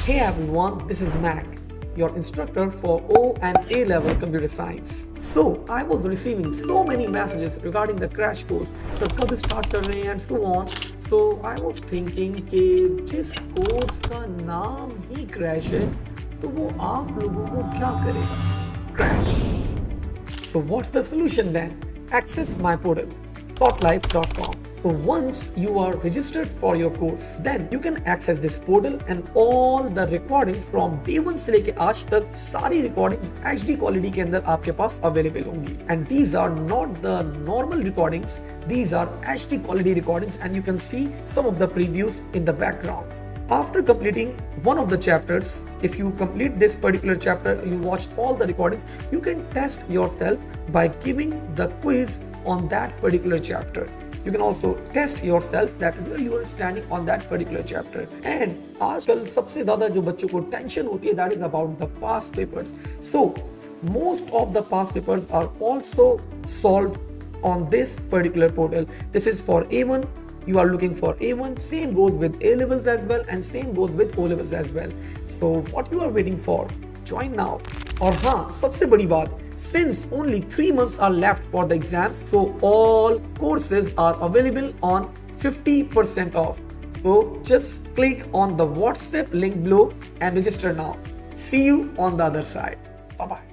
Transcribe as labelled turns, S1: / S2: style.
S1: Hey everyone, this is Mac, your instructor for O and A level computer science. So I was receiving so many messages regarding the crash course, sir कब start कर रहे हैं and so on. So I was thinking कि जिस course का नाम ही crash है, तो वो आप लोगों को क्या करेगा? Crash. So what's the solution then? Access my portal, thoughtlife.com. So once you are registered for your course, then you can access this portal and all the recordings from day 1 से लेके आज तक सारी recordings HD quality के अंदर आपके पास available होंगी. And these are not the normal recordings, these are HD quality recordings and you can see some of the previews in the background. After completing one of the chapters, if you complete this particular chapter, you watched all the recordings, you can test yourself by giving the quiz on that particular chapter. You can also test yourself that where you are standing on that particular chapter. And आजकल सबसे ज़्यादा जो बच्चों को tension होती है that is about the past papers. So most of the past papers are also solved on this particular portal. This is for A1. You are looking for A1, same goes with A-levels as well and same goes with O-levels as well. So what you are waiting for? Join now. और हाँ, सबसे बड़ी बात, since only 3 months are left for the exams, so all courses are available on 50% off. So just click on the WhatsApp link below and register now. See you on the other side. Bye-bye.